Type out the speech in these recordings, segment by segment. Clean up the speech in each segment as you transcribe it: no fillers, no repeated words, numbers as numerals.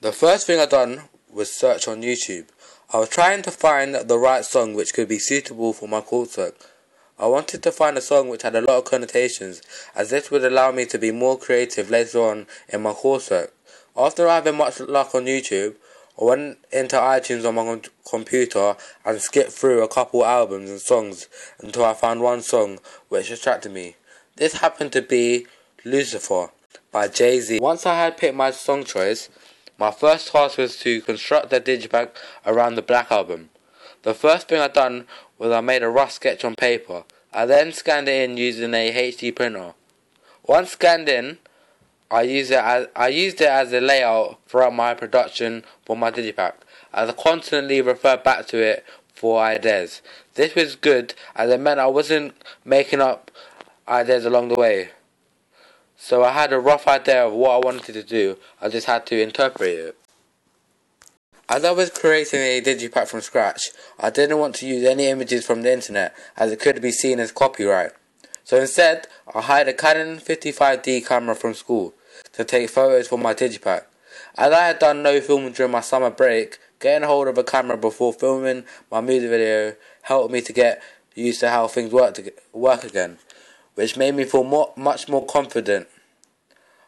The first thing I done was search on YouTube. I was trying to find the right song which could be suitable for my coursework. I wanted to find a song which had a lot of connotations, as this would allow me to be more creative later on in my coursework. After having much luck on YouTube, I went into iTunes on my computer and skipped through a couple albums and songs until I found one song which attracted me. This happened to be Lucifer by Jay-Z. Once I had picked my song choice, my first task was to construct the digipack around the Black Album. The first thing I done was I made a rough sketch on paper. I then scanned it in using a HD printer. Once scanned in, I used it as a layout throughout my production for my digipack, as I constantly referred back to it for ideas. This was good, as it meant I wasn't making up ideas along the way. So I had a rough idea of what I wanted to do, I just had to interpret it. As I was creating a digipack from scratch, I didn't want to use any images from the internet, as it could be seen as copyright. So instead, I hired a Canon 55D camera from school to take photos for my digipack. As I had done no filming during my summer break, getting hold of a camera before filming my music video helped me to get used to how things work again, which made me feel much more confident.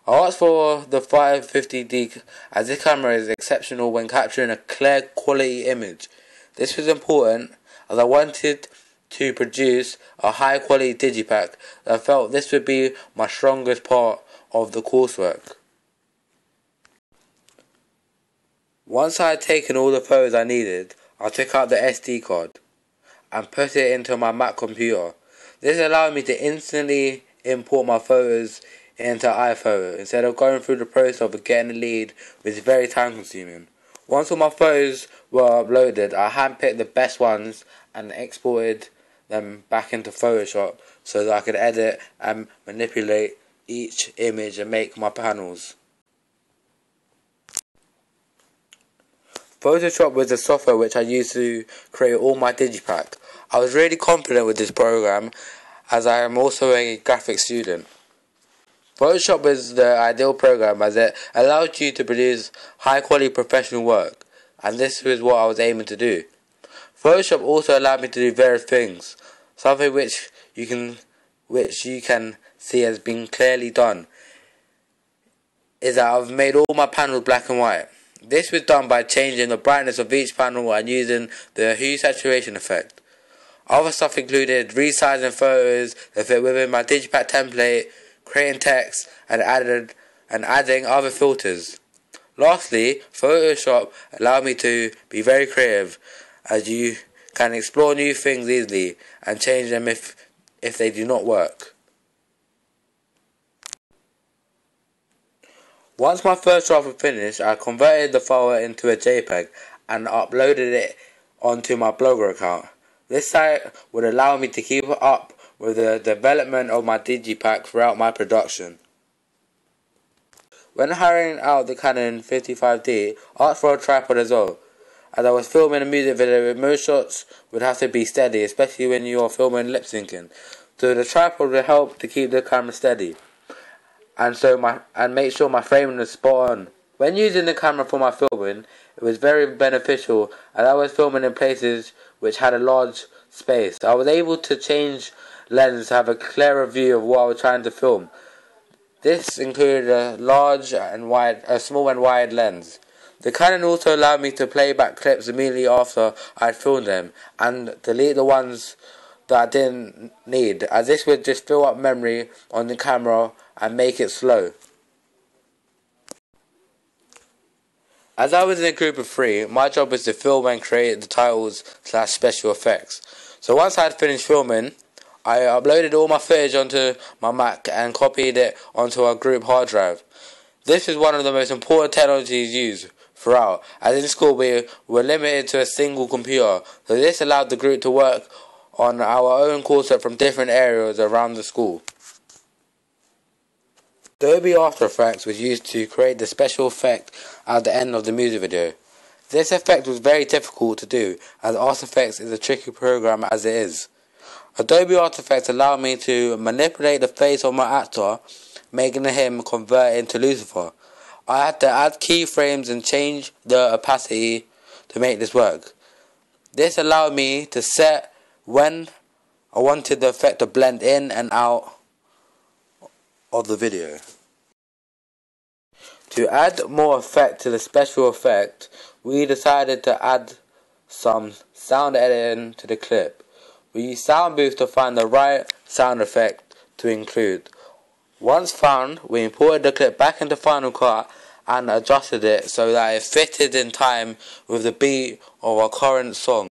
I asked for the 550D as this camera is exceptional when capturing a clear quality image. This was important as I wanted to produce a high quality digipack. I felt this would be my strongest part of the coursework. Once I had taken all the photos I needed, I took out the SD card and put it into my Mac computer. This allowed me to instantly import my photos into iPhoto instead of going through the process of getting a lead, which is very time consuming. Once all my photos were uploaded, I handpicked the best ones and exported them back into Photoshop so that I could edit and manipulate each image and make my panels. Photoshop was the software which I used to create all my digipack. I was really confident with this program as I am also a graphic student. Photoshop was the ideal program as it allowed you to produce high quality professional work, and this was what I was aiming to do. Photoshop also allowed me to do various things, something which you can see has been clearly done is that I've made all my panels black and white. This was done by changing the brightness of each panel and using the hue saturation effect. Other stuff included resizing photos that fit within my digipack template, creating text, and adding other filters. Lastly, Photoshop allowed me to be very creative, as you can explore new things easily and change them if they do not work. Once my first draft was finished, I converted the file into a JPEG and uploaded it onto my Blogger account. This site would allow me to keep up with the development of my digipack throughout my production. When hiring out the Canon 55D, I asked for a tripod as well. As I was filming a music video, most shots would have to be steady, especially when you are filming lip syncing. So the tripod would help to keep the camera steady, and make sure my framing was spot on. When using the camera for my filming, it was very beneficial as I was filming in places which had a large space. I was able to change lens to have a clearer view of what I was trying to film. This included a small and wide lens. The Canon also allowed me to play back clips immediately after I had filmed them and delete the ones that I didn't need, as this would just fill up memory on the camera and make it slow. As I was in a group of 3, my job was to film and create the titles / special effects. So once I had finished filming, I uploaded all my footage onto my Mac and copied it onto our group hard drive. This is one of the most important technologies used throughout, as in school we were limited to a single computer, so this allowed the group to work on our own coursework from different areas around the school. Adobe After Effects was used to create the special effect at the end of the music video. This effect was very difficult to do, as After Effects is a tricky program as it is. Adobe After Effects allowed me to manipulate the face of my actor, making him convert into Lucifer. I had to add keyframes and change the opacity to make this work. This allowed me to set when I wanted the effect to blend in and out of the video. To add more effect to the special effect, we decided to add some sound editing to the clip. We used Sound Booth to find the right sound effect to include. Once found, we imported the clip back into Final Cut and adjusted it so that it fitted in time with the beat of our current song.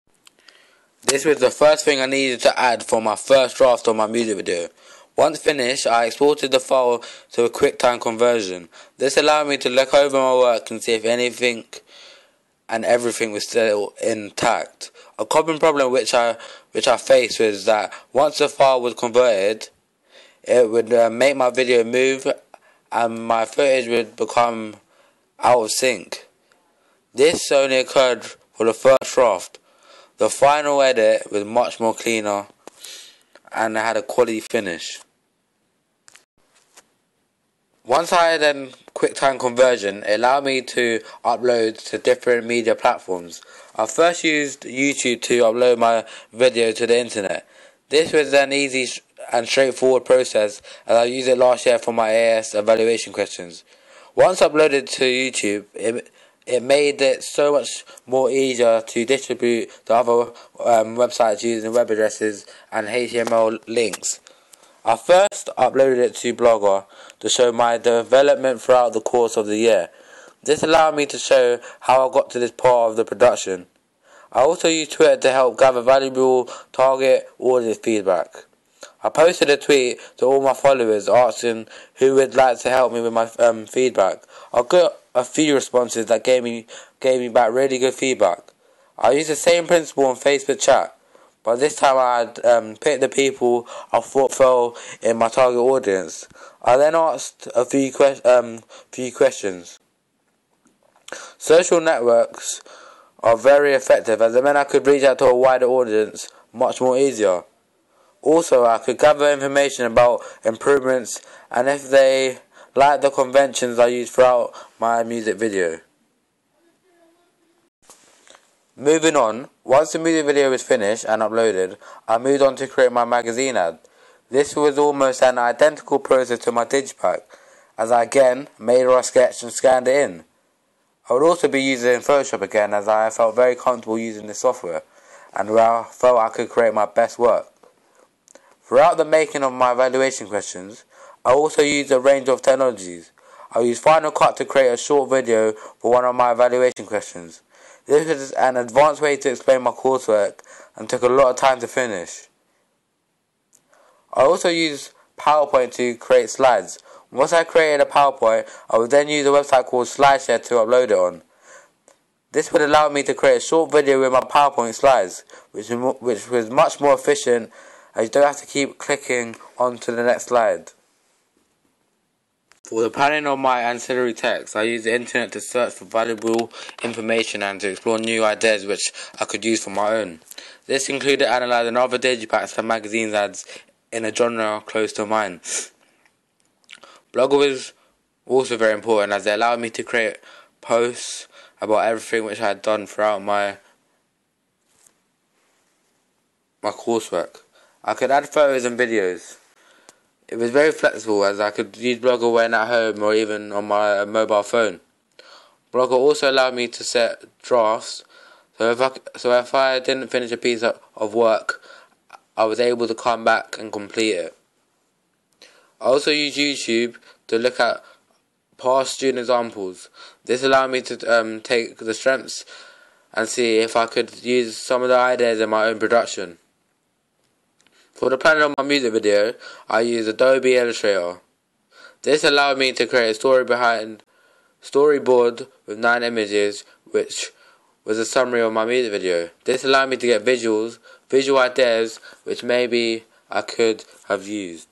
This was the first thing I needed to add for my first draft of my music video. Once finished, I exported the file to a QuickTime conversion. This allowed me to look over my work and see if anything and everything was still intact. A common problem which I faced was that once the file was converted, it would make my video move and my footage would become out of sync. This only occurred for the first draft. The final edit was much more cleaner and had a quality finish. Once I had a QuickTime conversion, it allowed me to upload to different media platforms. I first used YouTube to upload my video to the internet. This was an easy and straightforward process as I used it last year for my AS evaluation questions. Once uploaded to YouTube, it made it so much more easier to distribute to other websites using web addresses and HTML links. I first uploaded it to Blogger to show my development throughout the course of the year. This allowed me to show how I got to this part of the production. I also used Twitter to help gather valuable target audience feedback. I posted a tweet to all my followers asking who would like to help me with my feedback. I got a few responses that gave me back really good feedback. I used the same principle on Facebook chat, but this time I had picked the people I thought fell in my target audience. I then asked a few questions. Social networks are very effective as it meant I could reach out to a wider audience much more easier. Also, I could gather information about improvements and if they liked the conventions I used throughout my music video. Moving on, once the music video was finished and uploaded, I moved on to create my magazine ad. This was almost an identical process to my digipack, as I again made a rough sketch and scanned it in. I would also be using Photoshop again as I felt very comfortable using this software and where I felt I could create my best work. Throughout the making of my evaluation questions, I also used a range of technologies. I used Final Cut to create a short video for one of my evaluation questions. This was an advanced way to explain my coursework and took a lot of time to finish. I also used PowerPoint to create slides. Once I created a PowerPoint, I would then use a website called SlideShare to upload it on. This would allow me to create a short video with my PowerPoint slides, which was much more efficient as you don't have to keep clicking on to the next slide. For the planning of my ancillary text, I used the internet to search for valuable information and to explore new ideas which I could use for my own. This included analysing other digipacks for magazine ads in a genre close to mine. Blogger was also very important as it allowed me to create posts about everything which I had done throughout my coursework. I could add photos and videos. It was very flexible as I could use Blogger when at home or even on my mobile phone. Blogger also allowed me to set drafts, so if I didn't finish a piece of work, I was able to come back and complete it. I also used YouTube to look at past student examples. This allowed me to take the strengths and see if I could use some of the ideas in my own production. For the planning of my music video, I used Adobe Illustrator. This allowed me to create a storyboard with 9 images, which was a summary of my music video. This allowed me to get visual ideas, which maybe I could have used.